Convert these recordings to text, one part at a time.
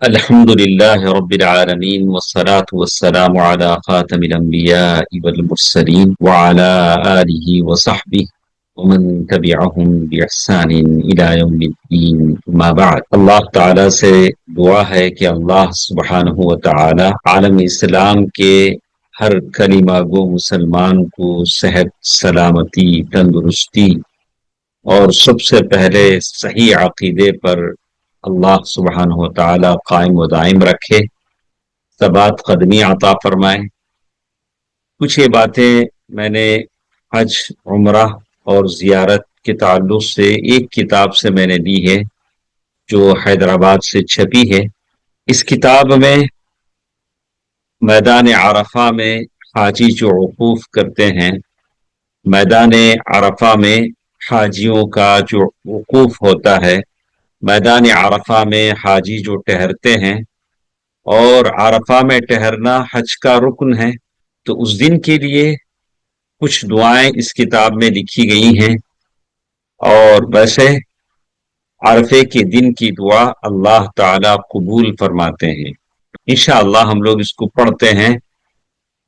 الحمد لله رب العالمين والصلاة والسلام على خاتم الأنبياء والمرسلين وعلى آله وصحبه ومن تبعهم بإحسان إلى يوم الدين ما بعد اللہ تعالیٰ سے دعا ہے کہ اللہ سبحانہ و تعالیٰ عالم اسلام کے ہر کلمہ گو مسلمان کو صحت سلامتی تندرستی اور سب سے پہلے صحیح عقیدے پر اللہ سبحانہ و تعالی قائم و دائم رکھے، ثبات قدمی عطا فرمائے۔ کچھ یہ باتیں میں نے حج، عمرہ اور زیارت کے تعلق سے ایک کتاب سے میں نے لی ہے جو حیدرآباد سے چھپی ہے۔ اس کتاب میں میدان عرفہ میں حاجی جو وقوف کرتے ہیں، میدان عرفہ میں حاجیوں کا جو وقوف ہوتا ہے، میدان عرفہ میں حاجی جو ٹہرتے ہیں، اور عرفہ میں ٹہرنا حج کا رکن ہے، تو اس دن کے لیے کچھ دعائیں اس کتاب میں لکھی گئی ہیں، اور ویسے عرفے کے دن کی دعا اللہ تعالی قبول فرماتے ہیں۔ انشاءاللہ ہم لوگ اس کو پڑھتے ہیں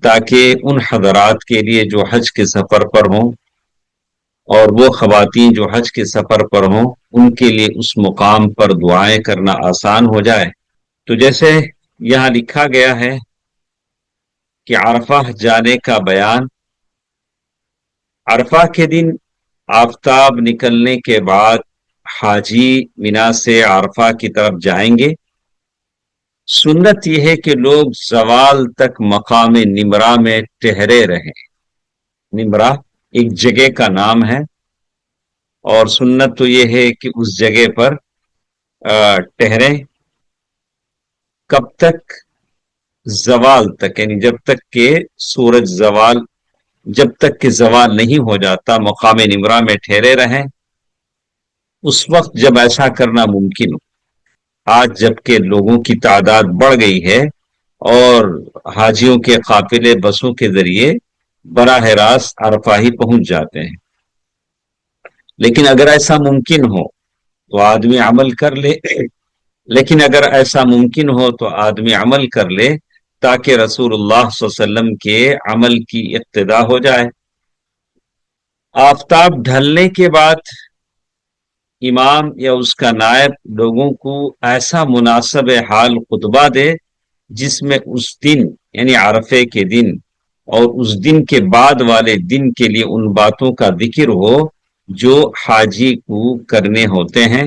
تاکہ ان حضرات کے لیے جو حج کے سفر پر ہوں اور وہ خواتین جو حج کے سفر پر ہوں ان کے لیے اس مقام پر دعائیں کرنا آسان ہو جائے۔ تو جیسے یہاں لکھا گیا ہے کہ عرفہ جانے کا بیان، عرفہ کے دن آفتاب نکلنے کے بعد حاجی مینا سے عرفہ کی طرف جائیں گے۔ سنت یہ ہے کہ لوگ زوال تک مقام نمرہ میں ٹہرے رہیں۔ نمرہ ایک جگہ کا نام ہے، اور سنت تو یہ ہے کہ اس جگہ پر ٹہریں کب تک؟ زوال تک، یعنی جب تک کہ سورج زوال، جب تک کہ زوال نہیں ہو جاتا مقام نمرہ میں ٹھہرے رہیں۔ اس وقت جب ایسا کرنا ممکن ہو، آج جب کہ لوگوں کی تعداد بڑھ گئی ہے اور حاجیوں کے قافلے بسوں کے ذریعے براہ راست عرفہ ہی پہنچ جاتے ہیں، لیکن اگر ایسا ممکن ہو تو آدمی عمل کر لے، لیکن اگر ایسا ممکن ہو تو آدمی عمل کر لے تاکہ رسول اللہ صلی اللہ علیہ وسلم کے عمل کی اقتدا ہو جائے۔ آفتاب ڈھلنے کے بعد امام یا اس کا نائب لوگوں کو ایسا مناسب حال خطبہ دے جس میں اس دن یعنی عرفے کے دن اور اس دن کے بعد والے دن کے لیے ان باتوں کا ذکر ہو جو حاجی کو کرنے ہوتے ہیں۔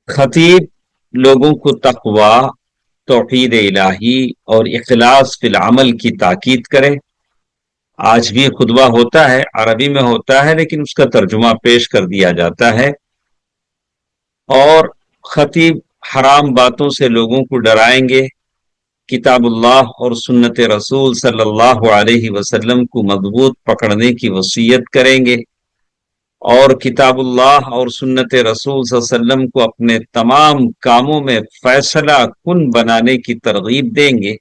خطیب لوگوں کو تقوی، توحید الہی اور اخلاص فی العمل کی تاکید کرے۔ آج بھی خطبہ ہوتا ہے، عربی میں ہوتا ہے لیکن اس کا ترجمہ پیش کر دیا جاتا ہے، اور خطیب حرام باتوں سے لوگوں کو ڈرائیں گے، کتاب اللہ اور سنت رسول صلی اللہ علیہ وسلم کو مضبوط پکڑنے کی وصیت کریں گے، اور کتاب اللہ اور سنت رسول صلی اللہ علیہ وسلم کو اپنے تمام کاموں میں فیصلہ کن بنانے کی ترغیب دیں گے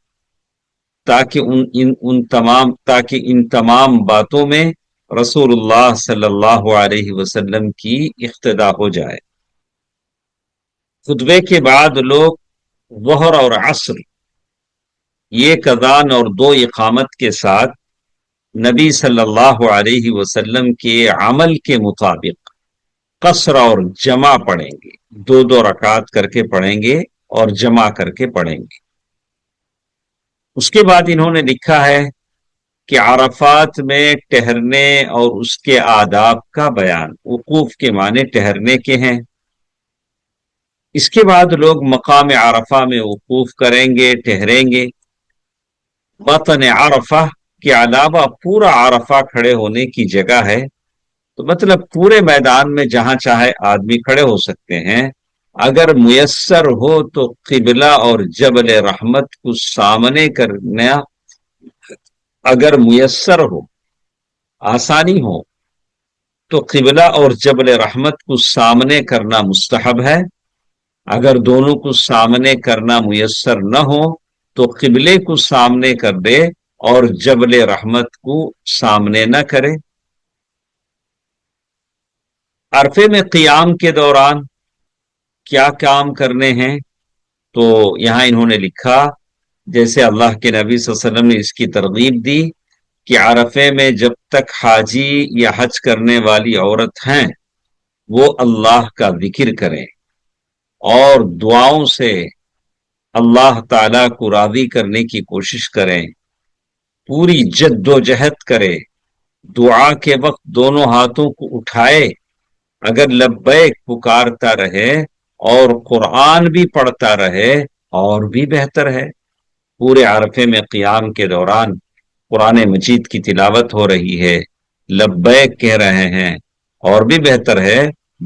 تاکہ ان تمام باتوں میں رسول اللہ صلی اللہ علیہ وسلم کی اقتدا ہو جائے۔ خطبے کے بعد لوگ ظہر اور عصر، ایک اذان اور دو اقامت کے ساتھ نبی صلی اللہ علیہ وسلم کے عمل کے مطابق قصر اور جمع پڑھیں گے، دو دو رکعت کر کے پڑھیں گے اور جمع کر کے پڑھیں گے۔ اس کے بعد انہوں نے لکھا ہے کہ عرفات میں ٹہرنے اور اس کے آداب کا بیان، وقوف کے معنی ٹہرنے کے ہیں۔ اس کے بعد لوگ مقام عرفہ میں وقوف کریں گے، ٹہریں گے۔ بطن عرفہ کے علاوہ پورا عرفہ کھڑے ہونے کی جگہ ہے، تو مطلب پورے میدان میں جہاں چاہے آدمی کھڑے ہو سکتے ہیں۔ اگر میسر ہو تو قبلہ اور جبل رحمت کو سامنے کرنا، اگر میسر ہو، آسانی ہو، تو قبلہ اور جبل رحمت کو سامنے کرنا مستحب ہے۔ اگر دونوں کو سامنے کرنا میسر نہ ہو تو قبلے کو سامنے کر دے اور جبل رحمت کو سامنے نہ کرے۔ عرفے میں قیام کے دوران کیا کام کرنے ہیں؟ تو یہاں انہوں نے لکھا جیسے اللہ کے نبی صلی اللہ علیہ وسلم نے اس کی ترغیب دی کہ عرفے میں جب تک حاجی یا حج کرنے والی عورت ہیں وہ اللہ کا ذکر کریں اور دعاؤں سے اللہ تعالی کو راضی کرنے کی کوشش کریں، پوری جد و جہد کرے، دعا کے وقت دونوں ہاتھوں کو اٹھائے، اگر لبیک پکارتا رہے اور قرآن بھی پڑھتا رہے اور بھی بہتر ہے۔ پورے عرفے میں قیام کے دوران قرآن مجید کی تلاوت ہو رہی ہے، لبیک کہہ رہے ہیں، اور بھی بہتر ہے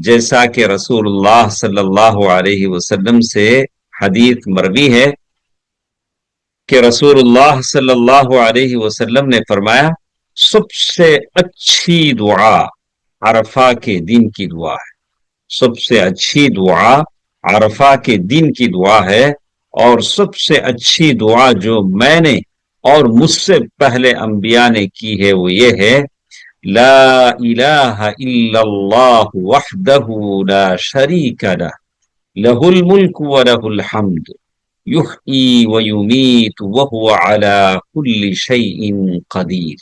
جیسا کہ رسول اللہ صلی اللہ علیہ وسلم سے حدیث مروی ہے کہ رسول اللہ صلی اللہ علیہ وسلم نے فرمایا سب سے اچھی دعا عرفہ کے دن کی دعا ہے، سب سے اچھی دعا عرفہ کے دن کی دعا ہے، اور سب سے اچھی دعا جو میں نے اور مجھ سے پہلے انبیاء نے کی ہے وہ یہ ہے لا الہ الا اللہ وحدہ لا شریک لہ لہ الملک ولہ الحمد یحیی ویمیت وہو علی کل شیء قدیر۔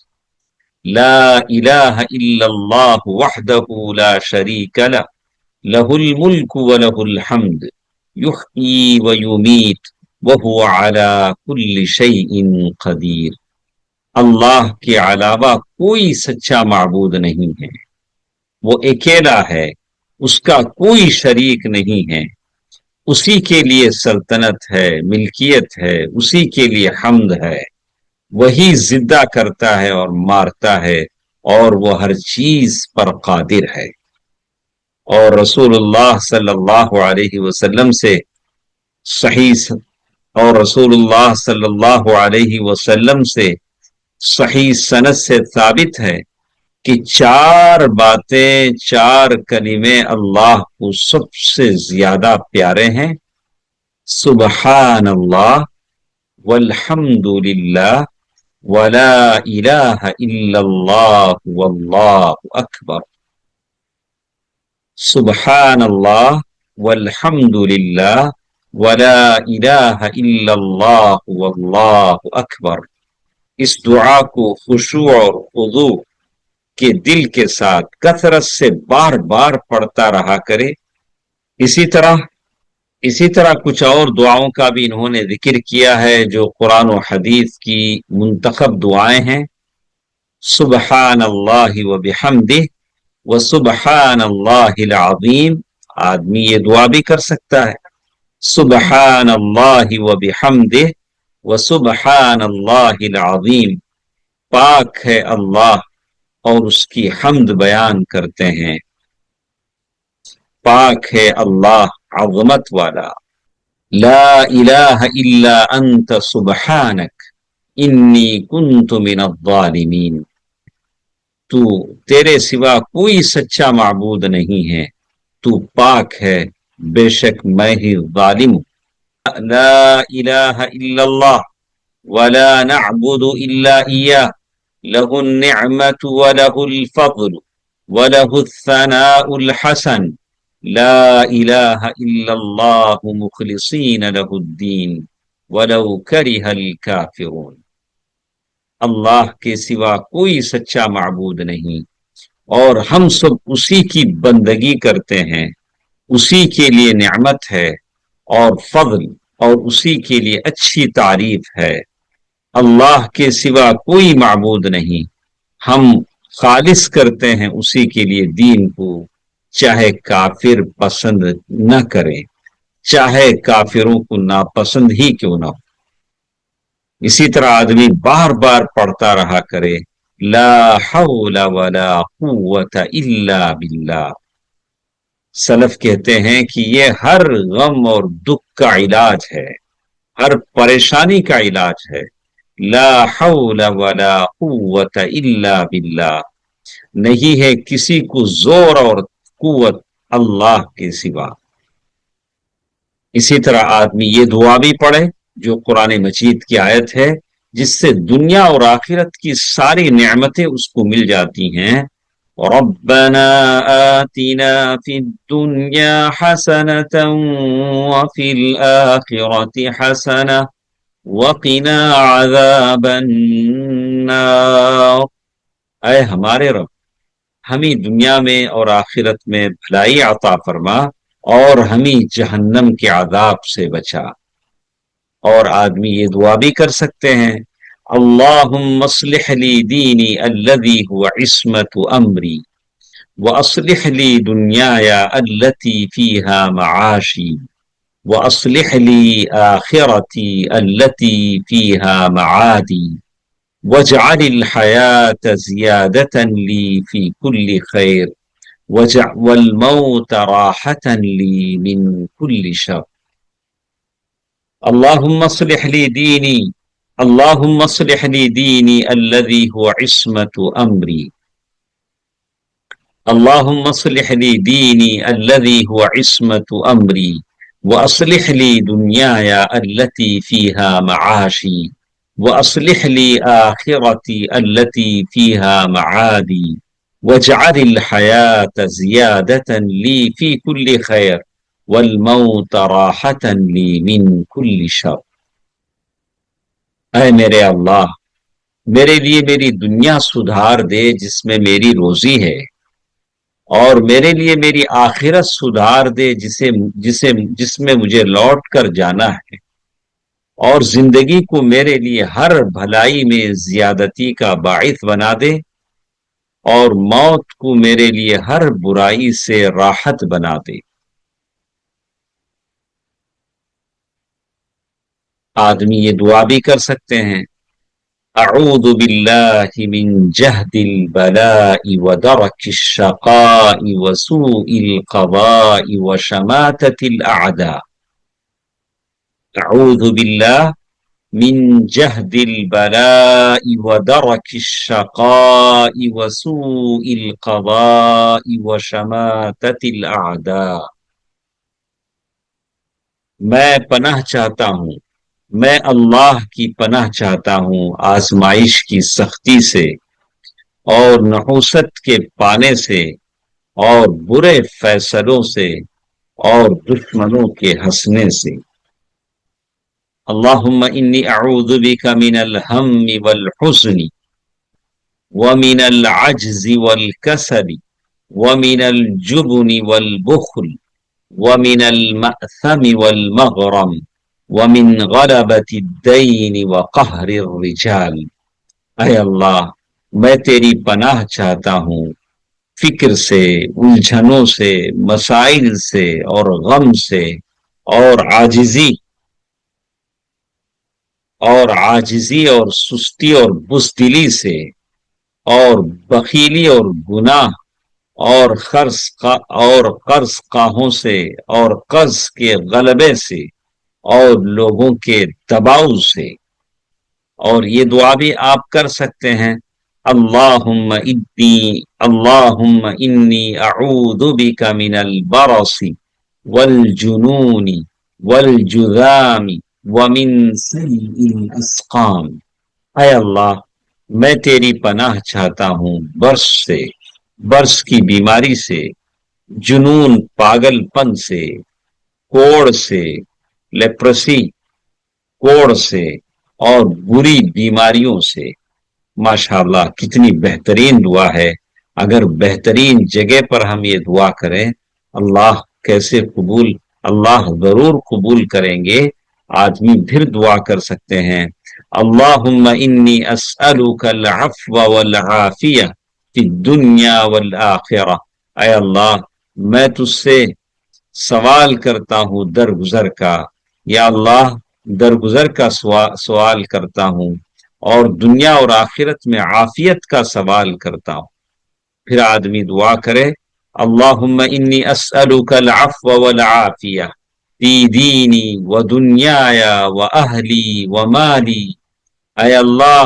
لا الہ الا اللہ وحدہ لا شریک لہ لہ الملک ولہ الحمد یحیی ویمیت وہو علی کل شیء قدیر۔ اللہ کے علاوہ کوئی سچا معبود نہیں ہے، وہ اکیلا ہے، اس کا کوئی شریک نہیں ہے، اسی کے لیے سلطنت ہے، ملکیت ہے، اسی کے لیے حمد ہے، وہی زندہ کرتا ہے اور مارتا ہے، اور وہ ہر چیز پر قادر ہے۔ اور رسول اللہ صلی اللہ علیہ وسلم سے صحیح اور رسول اللہ صلی اللہ علیہ وسلم سے صحیح سند سے ثابت ہے کہ چار باتیں، چار کلمے اللہ کو سب سے زیادہ پیارے ہیں، سبحان اللہ والحمد للہ ولا الہ الا اللہ واللہ اکبر۔ سبحان اللہ والحمد للہ ولا الہ الا اللہ واللہ اکبر۔ اس دعا کو خشوع اور خضوع کے دل کے ساتھ کثرت سے بار بار پڑھتا رہا کرے۔ اسی طرح کچھ اور دعاؤں کا بھی انہوں نے ذکر کیا ہے جو قرآن و حدیث کی منتخب دعائیں ہیں۔ سبحان اللہ و بحمدہ و سبحان اللہ العظیم، آدمی یہ دعا بھی کر سکتا ہے، سبحان اللہ و بحمدہ وسبحان اللہ العظیم، پاک ہے اللہ اور اس کی حمد بیان کرتے ہیں، پاک ہے اللہ عظمت والا، لا الہ الا انت سبحانک انی کنت من الظالمین، تو تیرے سوا کوئی سچا معبود نہیں ہے، تو پاک ہے، بے شک میں ہی ظالم ہوں۔ لا الہ الا اللہ ولا نعبد الا ایاہ لہ النعمت ولہ الفضل ولہ الثناء الحسن لا الہ الا اللہ مخلصین لہ الدین ولو کرہ الکافرون۔ اللہ کے سوا کوئی سچا معبود نہیں، اور ہم سب اسی کی بندگی کرتے ہیں، اسی کے لیے نعمت ہے اور فضل، اور اسی کے لیے اچھی تعریف ہے۔ اللہ کے سوا کوئی معبود نہیں، ہم خالص کرتے ہیں اسی کے لیے دین کو، چاہے کافر پسند نہ کریں، چاہے کافروں کو ناپسند ہی کیوں نہ ہو۔ اسی طرح آدمی بار بار پڑھتا رہا کرے لا حول ولا قوت الا باللہ۔ سلف کہتے ہیں کہ یہ ہر غم اور دکھ کا علاج ہے، ہر پریشانی کا علاج ہے، لا حول ولا قوت الا باللہ، نہیں ہے کسی کو زور اور قوت اللہ کے سوا۔ اسی طرح آدمی یہ دعا بھی پڑھے جو قرآن مجید کی آیت ہے جس سے دنیا اور آخرت کی ساری نعمتیں اس کو مل جاتی ہیں، ربنا آتنا في الدنيا حسنة وفي الآخرة حسنة وقنا عذاب النار۔ اے ہمارے رب، ہمیں دنیا میں اور آخرت میں بھلائی عطا فرما اور ہمیں جہنم کے عذاب سے بچا۔ اور آدمی یہ دعا بھی کر سکتے ہیں، اللہم اصلح لی دینی الذی هو عصمت امری واصلح لی دنیایا التي فیہا معاشی واصلح لی آخرتی التي فیہا معادی واجعل الحیاة زیادة لی فی کل خیر والموت راحة لی من کل شر۔ اللهم اصلح لي ديني اللهم اصلح لي ديني الذي هو عصمة أمري اللهم اصلح لي ديني الذي هو عصمة أمري وأصلح لي دنياي التي فيها معاشي وأصلح لي آخرتي التي فيها معادي واجعل الحياة زيادة لي في كل خير والموت راحة لی من کل شر۔ اے میرے اللہ، میرے لیے میری دنیا سدھار دے جس میں میری روزی ہے، اور میرے لیے میری آخرت سدھار دے جس میں مجھے لوٹ کر جانا ہے، اور زندگی کو میرے لیے ہر بھلائی میں زیادتی کا باعث بنا دے، اور موت کو میرے لیے ہر برائی سے راحت بنا دے۔ آدمی یہ دعا بھی کر سکتے ہیں، اعوذ باللہ من جہد البلاء ودرک الشقاء وسوء القضاء وشماتة الاعداء۔ اعوذ باللہ من جہد البلاء ودرک الشقاء وسوء القضاء وشماتة الاعداء۔ میں پناہ چاہتا ہوں، میں اللہ کی پناہ چاہتا ہوں آزمائش کی سختی سے اور نحوست کے پانے سے اور برے فیصلوں سے اور دشمنوں کے ہنسنے سے۔ اللہم انی اعوذ بک من الہم والحزن ومن العجز والکسل ومن الجبن والبخل ومن المأثم والمغرم ومن غلبۃ الدین وقہر الرجال۔ اے اللہ، میں تیری پناہ چاہتا ہوں فکر سے، الجھنوں سے، مسائل سے اور غم سے اور عاجزی اور سستی اور بزدلی سے اور بخیلی اور گناہ اور قرض خواہوں سے اور قرض کے غلبے سے اور لوگوں کے دباؤ سے۔ اور یہ دعا بھی آپ کر سکتے ہیں، اللہم انی اعوذ بک من البرص والجنون والجذام ومن سیء الاسقام۔ اے اللہ، میں تیری پناہ چاہتا ہوں برس کی بیماری سے، جنون پاگل پن سے، کوڑ سے، لیپرسی کوڑ سے اور بری بیماریوں سے۔ ماشاءاللہ کتنی بہترین دعا ہے۔ اگر بہترین جگہ پر ہم یہ دعا کریں، اللہ اللہ ضرور قبول کریں گے۔ آدمی پھر دعا کر سکتے ہیں، اللہم انی اسألک العفو والعافیہ فی الدنیا والآخرہ۔ اے اللہ، میں تجھ سے سوال کرتا ہوں درگزر کا، یا اللہ درگزر کا سوال کرتا ہوں، اور دنیا اور آخرت میں عافیت کا سوال کرتا ہوں۔ پھر آدمی دعا کرے، اللہم انی اسألک العفو والعافیہ فی دینی و دنیای و اہلی و مالی۔ اے اللہ،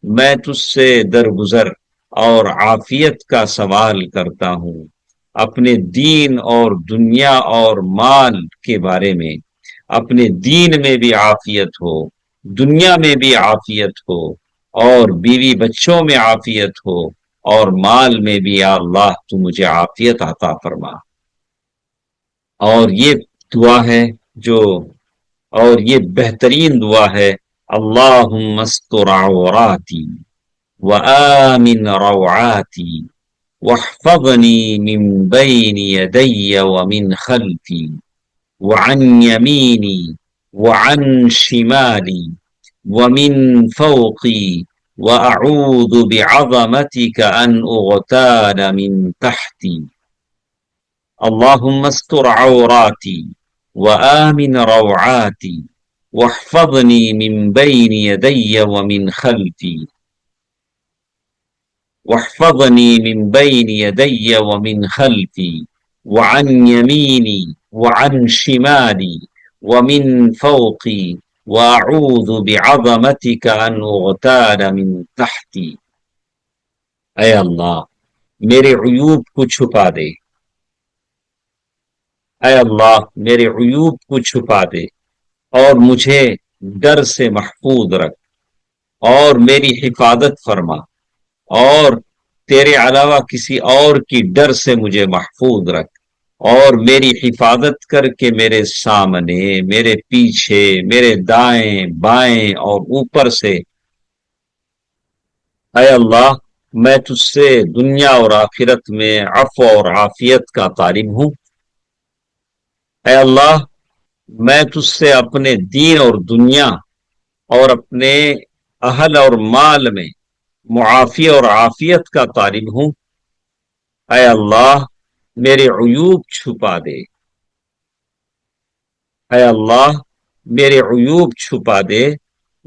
میں تجھ سے درگزر اور عافیت کا سوال کرتا ہوں، اپنے دین اور دنیا اور مال کے بارے میں۔ اپنے دین میں بھی عافیت ہو، دنیا میں بھی عافیت ہو، اور بیوی بچوں میں عافیت ہو، اور مال میں بھی یا اللہ تو مجھے عافیت عطا فرما۔ اور یہ دعا ہے جو اور یہ بہترین دعا ہے، اللہم استر عوراتی وآمن روعاتی واحفظنی من بین یدی ومن خلفی وعن یمینی وعن شمالی ومن فوقی وأعوذ بعظمتك أن أغتال من تحتي اللهم استر عوراتي وآمن روعاتي واحفظني من بين يدي ومن خلفي واحفظني من بين يدي ومن خلفي وعن يميني وعن شمالي ومن فوقي وأعوذ بعظمتك أن أغتال من تحتي۔ اے اللہ میرے عیوب کو چھپا دے، اے اللہ میرے عیوب کو چھپا دے اور مجھے ڈر سے محفوظ رکھ اور میری حفاظت فرما، اور تیرے علاوہ کسی اور کی ڈر سے مجھے محفوظ رکھ اور میری حفاظت کر کے میرے سامنے، میرے پیچھے، میرے دائیں بائیں اور اوپر سے۔ اے اللہ میں تجھ سے دنیا اور آخرت میں عفو اور عافیت کا طالب ہوں۔ اے اللہ میں تجھ سے اپنے دین اور دنیا اور اپنے اہل اور مال میں معافی اور عافیت کا طالب ہوں۔ اے اللہ میرے عیوب چھپا دے، اے اللہ میرے عیوب چھپا دے،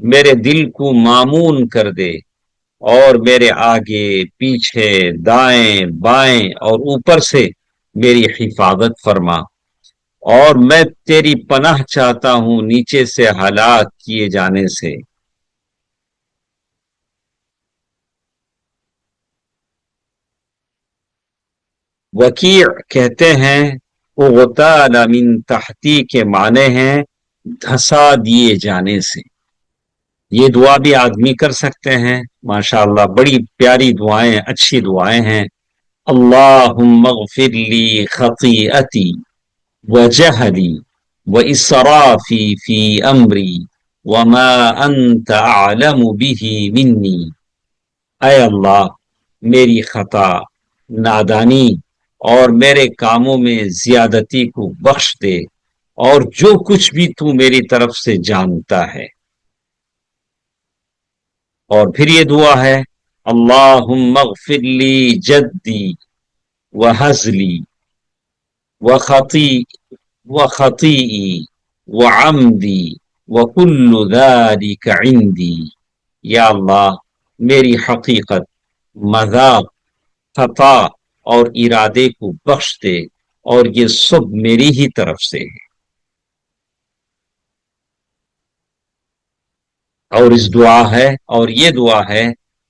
میرے دل کو مامون کر دے اور میرے آگے پیچھے دائیں بائیں اور اوپر سے میری حفاظت فرما، اور میں تیری پناہ چاہتا ہوں نیچے سے ہلاک کیے جانے سے۔ وکیع کہتے ہیں اغتال من تحتی کے معنی ہیں دھسا دیے جانے سے۔ یہ دعا بھی آدمی کر سکتے ہیں، ماشاءاللہ بڑی پیاری دعائیں، اچھی دعائیں ہیں۔ اللہم اغفر لی خطیئتی وجہلی واسرافی فی امری وما انت اعلم به منی۔ اے اللہ میری خطا، نادانی اور میرے کاموں میں زیادتی کو بخش دے، اور جو کچھ بھی تو میری طرف سے جانتا ہے۔ اور پھر یہ دعا ہے، اللہم اغفر لی جدی وہزلی وخطیئی وعمدی وکل ذالک عندی۔ یا اللہ میری حقیقت، مذاق، خطا اور ارادے کو بخش دے، اور یہ سب میری ہی طرف سے ہے۔ اور اس دعا ہے، اور یہ دعا ہے،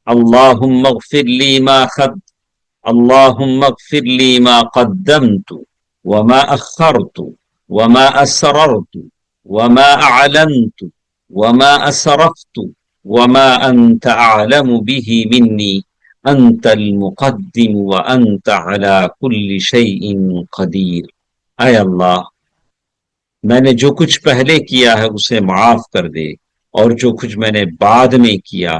اللہم اغفر لی ما اللہم اغفر لی ما قدمت وما اخرت وما اسررت وما اعلنت وما اسرفت وما انت اعلم به منی انت المقدم وانت على كل شيء قدیر۔ اے اللہ میں نے جو کچھ پہلے کیا ہے اسے معاف کر دے، اور جو کچھ میں نے بعد میں کیا،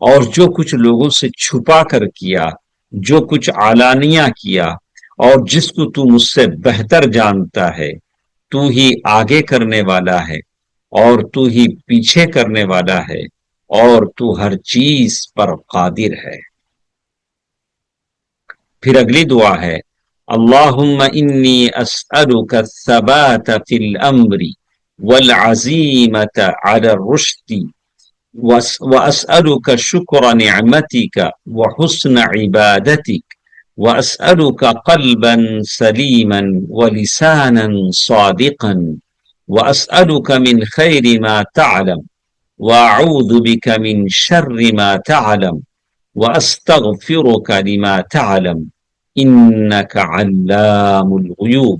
اور جو کچھ لوگوں سے چھپا کر کیا، جو کچھ علانیہ کیا، اور جس کو تو مجھ سے بہتر جانتا ہے۔ تو ہی آگے کرنے والا ہے اور تو ہی پیچھے کرنے والا ہے، اور تو ہر چیز پر قادر ہے۔ پھر اگلی دعا ہے، اللہم انی اسألک الثبات فی الامر والعزیمت علی الرشد واسألک شکر نعمتک وحسن عبادتک واسألک قلبا سلیما ولسانا صادقا واسألک من خیر ما تعلم واعوذ بک من شر ما تعلم واستغفرک لما تعلم انک علام الغیوب۔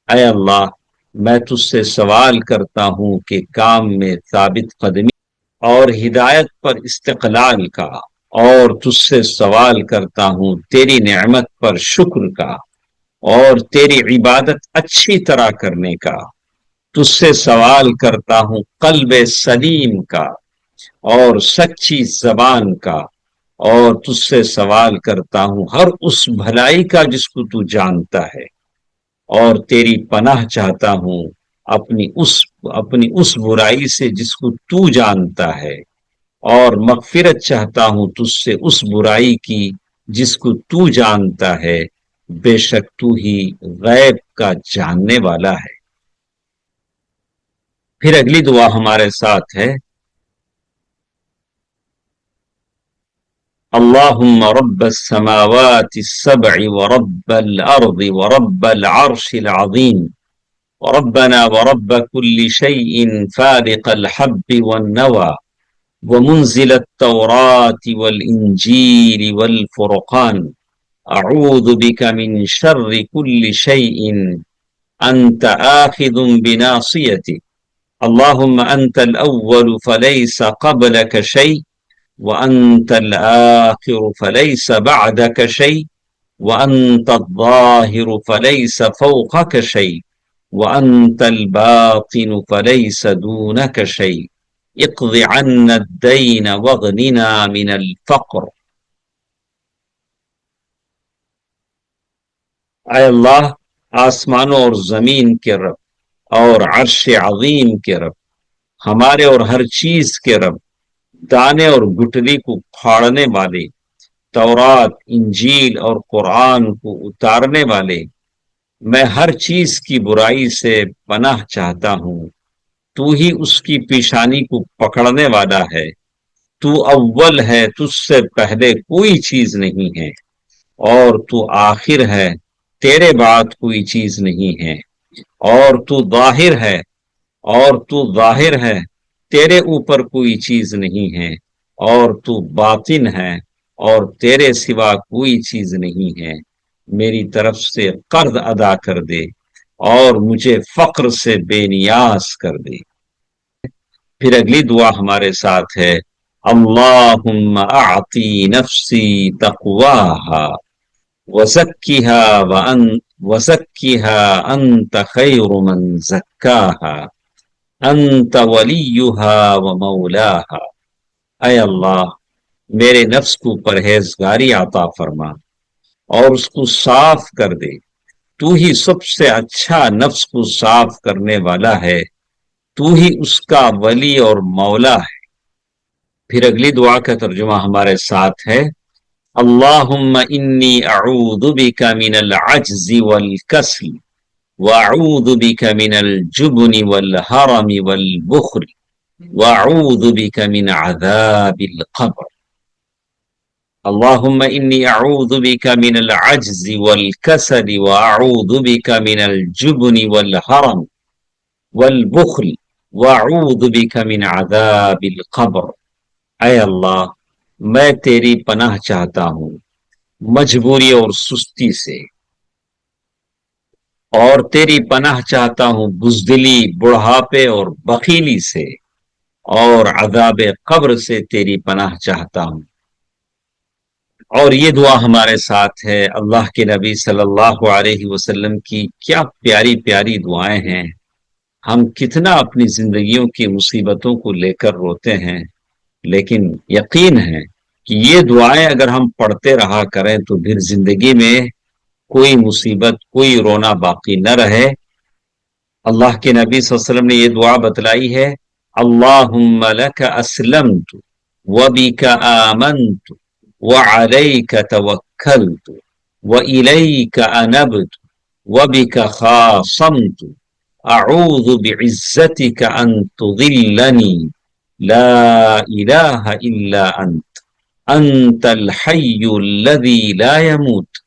اے اللہ میں تجھ سے سوال کرتا ہوں کہ کام میں ثابت قدمی اور ہدایت پر استقلال کا، اور تجھ سے سوال کرتا ہوں تیری نعمت پر شکر کا اور تیری عبادت اچھی طرح کرنے کا۔ تجھ سے سوال کرتا ہوں قلب سلیم کا اور سچی زبان کا، اور تجھ سے سوال کرتا ہوں ہر اس بھلائی کا جس کو تو جانتا ہے، اور تیری پناہ چاہتا ہوں اپنی اس برائی سے جس کو تو جانتا ہے، اور مغفرت چاہتا ہوں تجھ سے اس برائی کی جس کو تو جانتا ہے، بے شک تو ہی غیب کا جاننے والا ہے۔ پھر اگلی دعا ہمارے ساتھ ہے، اللهم رب السماوات السبع ورب الأرض ورب العرش العظيم وربنا ورب كل شيء فالق الحب والنوى ومنزل التوراة والإنجيل والفرقان، أعوذ بك من شر كل شيء أنت آخذ بناصيته، اللهم أنت الأول فليس قبلك شيء وأنت الآخر فليس بعدك شيء وأنت الظاهر فليس فوقك شيء وأنت الباطن فليس دونك شيء، اقض عنا الدين واغننا من الفقر۔ اے اللہ، آسمانوں اور زمین کے رب اور عرش عظیم کے رب، ہمارے اور ہر چیز کے رب، دانے اور گٹلی کو پھاڑنے والے، تورات، انجیل اور قرآن کو اتارنے والے، میں ہر چیز کی برائی سے پناہ چاہتا ہوں، تو ہی اس کی پیشانی کو پکڑنے والا ہے، تو اول ہے، تجھ سے پہلے کوئی چیز نہیں ہے، اور تو آخر ہے، تیرے بعد کوئی چیز نہیں ہے، اور تو ظاہر ہے، تیرے اوپر کوئی چیز نہیں ہے، اور تو باطن ہے، اور تیرے سوا کوئی چیز نہیں ہے، میری طرف سے قرض ادا کر دے اور مجھے فقر سے بے نیاز کر دے۔ پھر اگلی دعا ہمارے ساتھ ہے، اللہم اعطی نفسی تقواہا وزکیہا انت خیر من زکاہا انت ولیہا ومولاہا۔ اے اللہ، میرے نفس کو پرہیزگاری عطا فرما اور اس کو صاف کر دے، تو ہی سب سے اچھا نفس کو صاف کرنے والا ہے، تو ہی اس کا ولی اور مولا ہے۔ پھر اگلی دعا کا ترجمہ ہمارے ساتھ ہے، اللہم انی اعوذ بک من العجز والکسل واعوذ بک من الجبن والہرم والبخل واعوذ بک من عذاب القبر۔ اللہم انی اعوذ بک من العجز والکسل واعوذ بک من الجبن والہرم والبخل واعوذ بک من عذاب القبر۔ اے اللہ، میں تیری پناہ چاہتا ہوں مجبوری اور سستی سے، اور تیری پناہ چاہتا ہوں بزدلی، بڑھاپے اور بخیلی سے، اور عذاب قبر سے تیری پناہ چاہتا ہوں۔ اور یہ دعا ہمارے ساتھ ہے، اللہ کے نبی صلی اللہ علیہ وسلم کی کیا پیاری پیاری دعائیں ہیں۔ ہم کتنا اپنی زندگیوں کی مصیبتوں کو لے کر روتے ہیں، لیکن یقین ہے کہ یہ دعائیں اگر ہم پڑھتے رہا کریں تو پھر زندگی میں کوئی مصیبت، کوئی رونا باقی نہ رہے۔ اللہ کے نبی صلی اللہ علیہ وسلم نے یہ دعا بتلائی ہے، اللہم لک اسلمت وبک آمنت وعلیک توکلت وإلیک انبت وبک خاصمت، اعوذ بعزتک ان تضلنی لا الہ الا انت الحی الذی لا يموت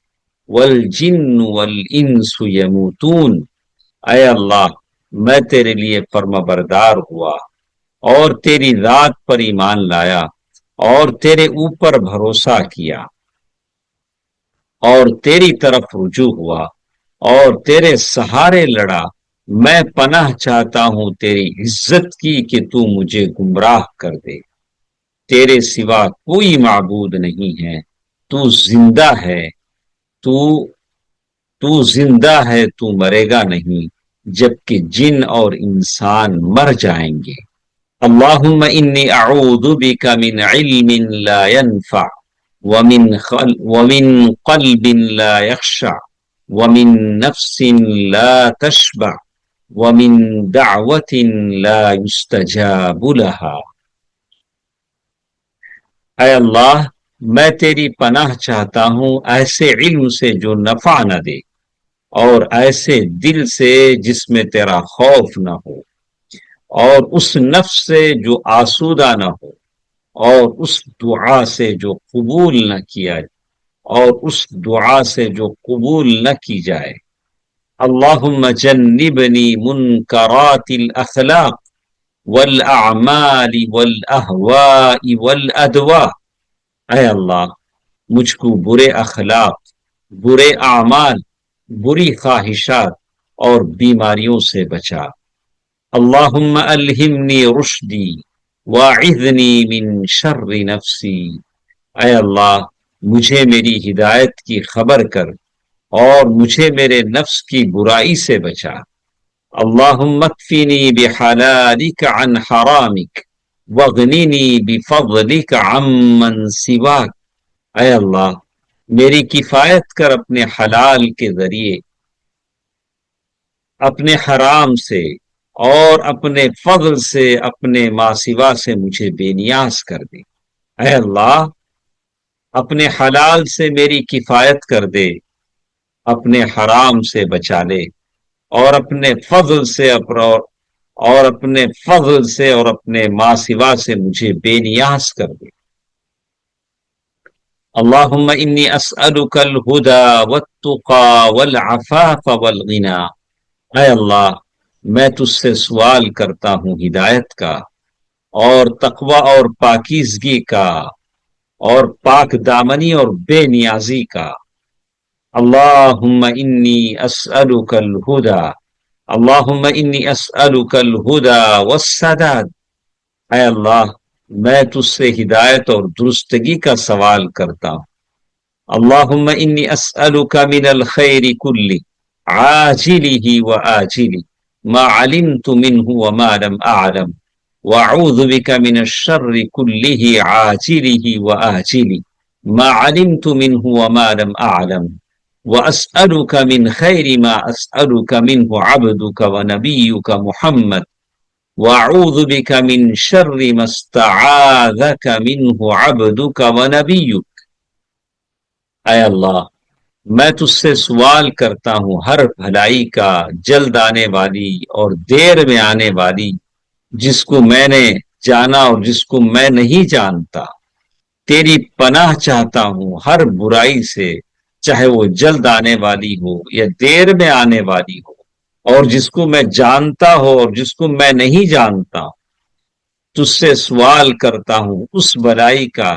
والجن والانس یموتون۔ اے اللہ، میں تیرے لیے فرما بردار ہوا اور تیری ذات پر ایمان لایا اور تیرے اوپر بھروسہ کیا اور تیری طرف رجوع ہوا اور تیرے سہارے لڑا۔ میں پناہ چاہتا ہوں تیری عزت کی کہ تو مجھے گمراہ کر دے، تیرے سوا کوئی معبود نہیں ہے، تو زندہ ہے، تو تو زندہ ہے، تو مرے گا نہیں، جبکہ جن اور انسان مر جائیں گے۔ اللہم انی اعوذ بک من علم لا ينفع ومن قلب لا يخشع ومن نفس لا تشبع ومن دعوت لا يستجاب لها۔ اے اللہ، میں تیری پناہ چاہتا ہوں ایسے علم سے جو نفع نہ دے، اور ایسے دل سے جس میں تیرا خوف نہ ہو، اور اس نفس سے جو آسودہ نہ ہو، اور اس دعا سے جو قبول نہ کیا جائے، اور اس دعا سے جو قبول نہ کی جائے۔ اللہم جنبنی منکرات الاخلاق والاعمال والاہواء والادواء۔ اے اللہ، مجھ کو برے اخلاق، برے اعمال، بری خواہشات اور بیماریوں سے بچا۔ اللہم الہمنی رشدی واعذنی من شر نفسی۔ اے اللہ، مجھے میری ہدایت کی خبر کر اور مجھے میرے نفس کی برائی سے بچا۔ اللہم اکفنی بحلالک عن حرامک واغننی بفضلک عمن سواک۔ اے اللہ، میری کفایت کر اپنے حلال کے ذریعے اپنے حرام سے، اور اپنے فضل سے اپنے ما سوا سے مجھے بے نیاز کر دے۔ اے اللہ، اپنے حلال سے میری کفایت کر دے، اپنے حرام سے بچا لے، اور اپنے فضل سے اور اپنے ما سوا سے مجھے بے نیاز کر دے۔ اللہم انی اسألک الہدی والتقی والعفاف والغنی۔ اے اللہ، میں تجھ سے سوال کرتا ہوں ہدایت کا، اور تقوی اور پاکیزگی کا، اور پاک دامنی اور بے نیازی کا۔ اللہم انی اسألک الہدی، اللہم انی اسألک الہدی والسداد۔ اے اللہ، میں تجھ سے ہدایت اور درستگی کا سوال کرتا ہوں۔ اللہم انی اسألک من الخیر کلہ عاجلہ وآجلہ ما علمت منہ وما لم اعلم واعوذ بک من الشر کلہ عاجلہ وآجلہ ما علمت منہ وما لم اعلم واسألک من خیر ما اسألک منہ عبدک ونبیک محمد واعوذ بک من شر ما استعاذک منہ عبدک ونبیک۔ اے اللہ، میں تجھ سے سوال کرتا ہوں ہر بھلائی کا، جلد آنے والی اور دیر میں آنے والی، جس کو میں نے جانا اور جس کو میں نہیں جانتا۔ تیری پناہ چاہتا ہوں ہر برائی سے، چاہے وہ جلد آنے والی ہو یا دیر میں آنے والی ہو، اور جس کو میں جانتا ہو اور جس کو میں نہیں جانتا۔ تجھ سے سوال کرتا ہوں اس بلائی کا،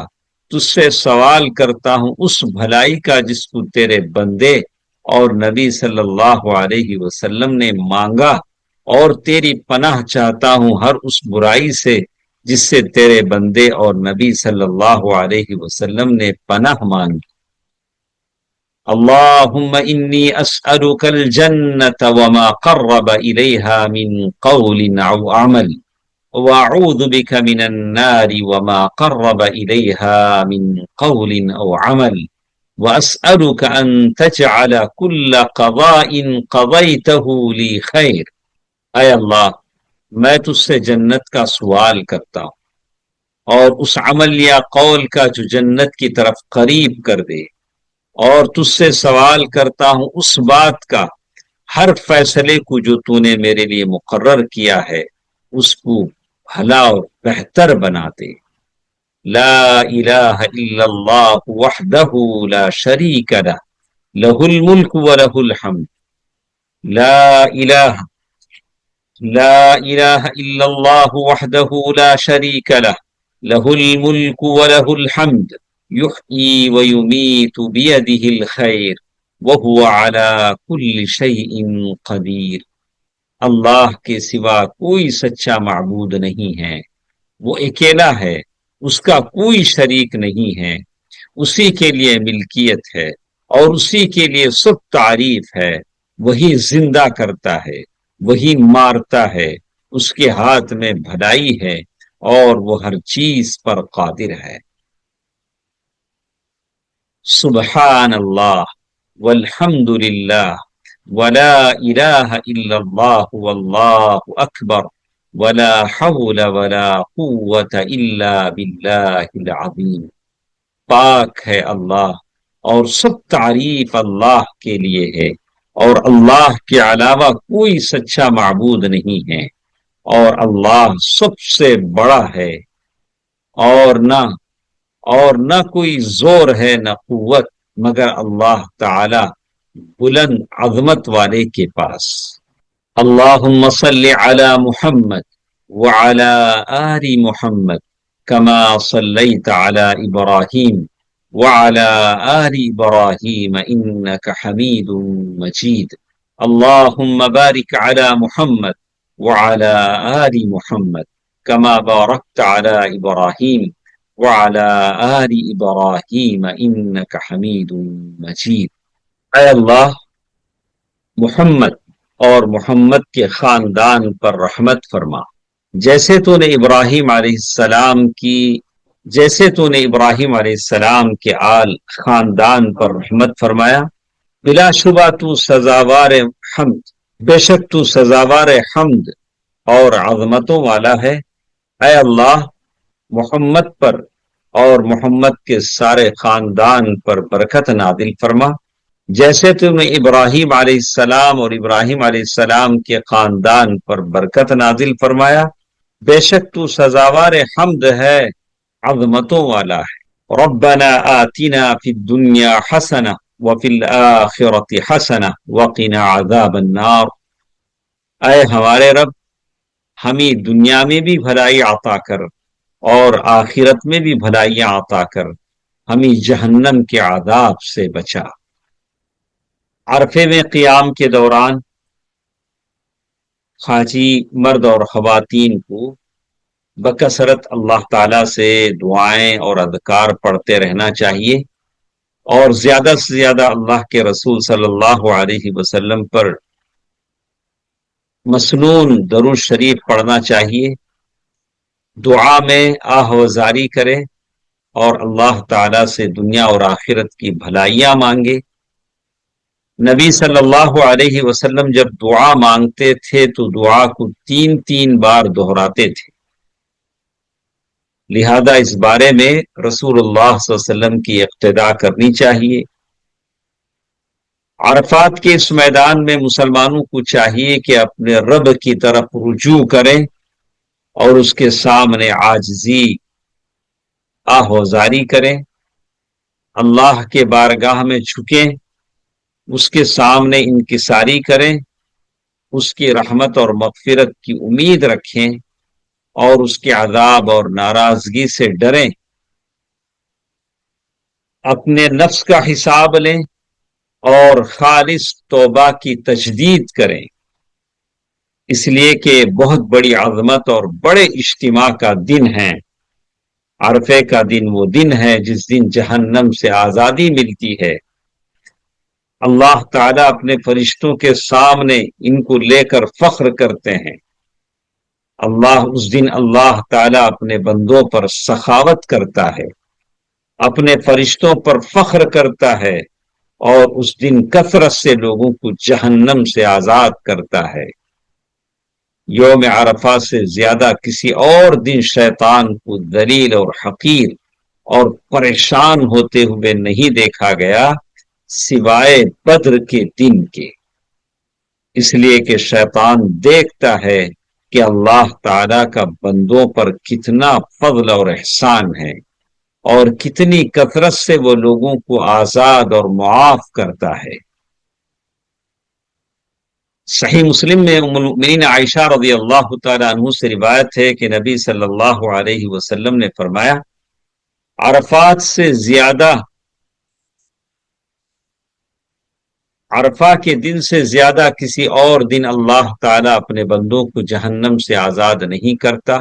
تجھ سے سوال کرتا ہوں اس بھلائی کا جس کو تیرے بندے اور نبی صلی اللہ علیہ وسلم نے مانگا، اور تیری پناہ چاہتا ہوں ہر اس برائی سے جس سے تیرے بندے اور نبی صلی اللہ علیہ وسلم نے پناہ مانگی۔ اللہم انی اسألک الجنت وما قرب الیہا من قول او عمل واعوذ بک من النار وما قرب الیہا من قول او عمل واسألک ان تجعل کل قضاء قضیتہ لی خیر۔ اے اللہ، میں تجھ سے جنت کا سوال کرتا ہوں، اور اس عمل یا قول کا جو جنت کی طرف قریب کر دے، اور تجھ سے سوال کرتا ہوں اس بات کا، ہر فیصلے کو جو تو نے میرے لیے مقرر کیا ہے اس کو بھلا اور بہتر بنا دے۔ لا الہ الا اللہ وحدہ لا شریک لہ، لہ الملک ولہ الحمد۔ لا الہ الا اللہ وحدہ لا شریک لہ، لہ الملک ولہ الحمد یحیی ویمیت بیدہ الخیر وہو علی کل شیء قدیر۔ اللہ کے سوا کوئی سچا معبود نہیں ہے، وہ اکیلا ہے، اس کا کوئی شریک نہیں ہے، اسی کے لیے ملکیت ہے اور اسی کے لیے سب تعریف ہے۔ وہی زندہ کرتا ہے، وہی مارتا ہے، اس کے ہاتھ میں بھلائی ہے اور وہ ہر چیز پر قادر ہے۔ سبحان اللہ والحمد للہ ولا الہ الا اللہ واللہ اکبر ولا حول ولا قوة الا باللہ العظیم۔ پاک ہے اللہ اور سب تعریف اللہ کے لیے ہے، اور اللہ کے علاوہ کوئی سچا معبود نہیں ہے، اور اللہ سب سے بڑا ہے، اور نہ کوئی زور ہے نہ قوت مگر اللہ تعالی بلند عظمت والے کے پاس۔ اللہم صل علی محمد وعلى آل محمد كما صليت على إبراهيم وعلى آل إبراهيم إنك حميد مجيد۔ اللهم بارك على محمد وعلى آل محمد كما باركت على إبراهيم وعلى آل إبراهيم إنك حميد مجيد۔ اے اللہ، محمد اور محمد کے خاندان پر رحمت فرما، جیسے تو نے ابراہیم علیہ السلام کے آل خاندان پر رحمت فرمایا۔ بلا شبہ تو سزاوار حمد، بے شک تو سزاوار حمد اور عظمتوں والا ہے۔ اے اللہ، محمد پر اور محمد کے سارے خاندان پر برکت نازل فرما، جیسے تم نے ابراہیم علیہ السلام اور ابراہیم علیہ السلام کے خاندان پر برکت نازل فرمایا۔ بے شک تو سزاوار حمد ہے، عظمتوں والا ہے۔ ربنا آتنا فی الدنیا حسنہ وفی الآخرۃ حسنہ وقنا عذاب النار۔ اے ہمارے رب، ہمیں دنیا میں بھی بھلائی عطا کر اور آخرت میں بھی بھلائیاں عطا کر، ہمیں جہنم کے عذاب سے بچا۔ عرفے میں قیام کے دوران حاجی مرد اور خواتین کو بکثرت اللہ تعالی سے دعائیں اور اذکار پڑھتے رہنا چاہیے، اور زیادہ سے زیادہ اللہ کے رسول صلی اللہ علیہ وسلم پر مسنون درود شریف پڑھنا چاہیے، دعا میں آہ وزاری کرے اور اللہ تعالی سے دنیا اور آخرت کی بھلائیاں مانگے۔ نبی صلی اللہ علیہ وسلم جب دعا مانگتے تھے تو دعا کو 3 بار دہراتے تھے، لہذا اس بارے میں رسول اللہ صلی اللہ علیہ وسلم کی اقتداء کرنی چاہیے۔ عرفات کے اس میدان میں مسلمانوں کو چاہیے کہ اپنے رب کی طرف رجوع کریں اور اس کے سامنے عاجزی آہوزاری کریں، اللہ کے بارگاہ میں جھکیں، اس کے سامنے انکساری کریں، اس کی رحمت اور مغفرت کی امید رکھیں اور اس کے عذاب اور ناراضگی سے ڈریں، اپنے نفس کا حساب لیں اور خالص توبہ کی تجدید کریں، اس لیے کہ بہت بڑی عظمت اور بڑے اجتماع کا دن ہے۔ عرفے کا دن وہ دن ہے جس دن جہنم سے آزادی ملتی ہے۔ اللہ تعالیٰ اپنے فرشتوں کے سامنے ان کو لے کر فخر کرتے ہیں۔ اس دن اللہ تعالیٰ اپنے بندوں پر سخاوت کرتا ہے، اپنے فرشتوں پر فخر کرتا ہے، اور اس دن کثرت سے لوگوں کو جہنم سے آزاد کرتا ہے۔ یوم عرفہ سے زیادہ کسی اور دن شیطان کو ذلیل اور حقیر اور پریشان ہوتے ہوئے نہیں دیکھا گیا سوائے بدر کے دن کے، اس لیے کہ شیطان دیکھتا ہے کہ اللہ تعالی کا بندوں پر کتنا فضل اور احسان ہے اور کتنی کثرت سے وہ لوگوں کو آزاد اور معاف کرتا ہے۔ صحیح مسلم میں ام المؤمنین عائشہ رضی اللہ تعالی عنہ سے روایت ہے کہ نبی صلی اللہ علیہ وسلم نے فرمایا، عرفہ کے دن سے زیادہ کسی اور دن اللہ تعالیٰ اپنے بندوں کو جہنم سے آزاد نہیں کرتا،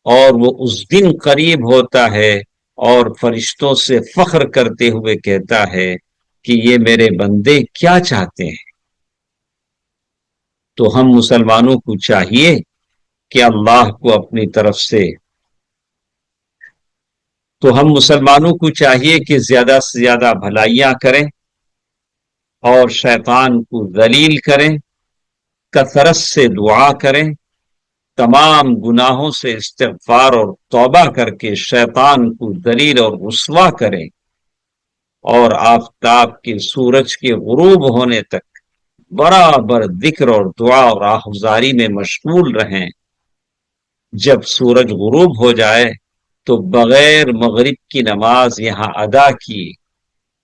اور وہ اس دن قریب ہوتا ہے اور فرشتوں سے فخر کرتے ہوئے کہتا ہے کہ یہ میرے بندے کیا چاہتے ہیں۔ تو ہم مسلمانوں کو چاہیے کہ اللہ کو اپنی طرف سے زیادہ سے زیادہ بھلائیاں کریں اور شیطان کو ذلیل کریں، کثرت سے دعا کریں، تمام گناہوں سے استغفار اور توبہ کر کے شیطان کو ذلیل اور رسوا کریں، اور آفتاب کے سورج کے غروب ہونے تک برابر ذکر اور دعا اور آہوزاری میں مشغول رہیں۔ جب سورج غروب ہو جائے تو بغیر مغرب کی نماز یہاں ادا کی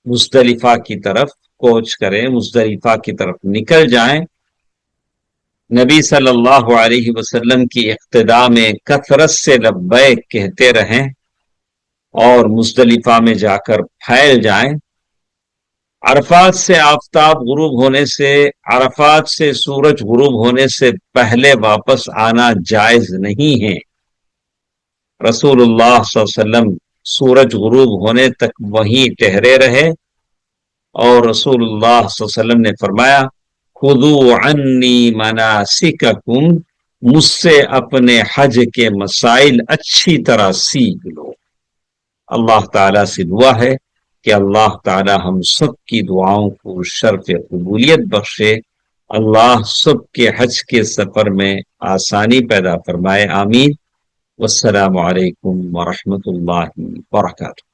مزدلفہ کی طرف کوچ کریں، مزدلفہ کی طرف نکل جائیں، نبی صلی اللہ علیہ وسلم کی اقتداء میں کثرت سے لبیک کہتے رہیں اور مزدلفہ میں جا کر پھیل جائیں۔ عرفات سے آفتاب غروب ہونے سے، عرفات سے سورج غروب ہونے سے پہلے واپس آنا جائز نہیں ہے۔ رسول اللہ صلی اللہ علیہ وسلم سورج غروب ہونے تک وہیں ٹھہرے رہے، اور رسول اللہ صلی اللہ علیہ وسلم نے فرمایا خذوا عنی مناسککم، مجھ سے اپنے حج کے مسائل اچھی طرح سیکھ لو۔ اللہ تعالیٰ سے دعا ہے کہ اللہ تعالیٰ ہم سب کی دعاؤں کو شرف قبولیت بخشے، اللہ سب کے حج کے سفر میں آسانی پیدا فرمائے، آمین۔ والسلام علیکم ورحمۃ اللہ وبرکاتہ۔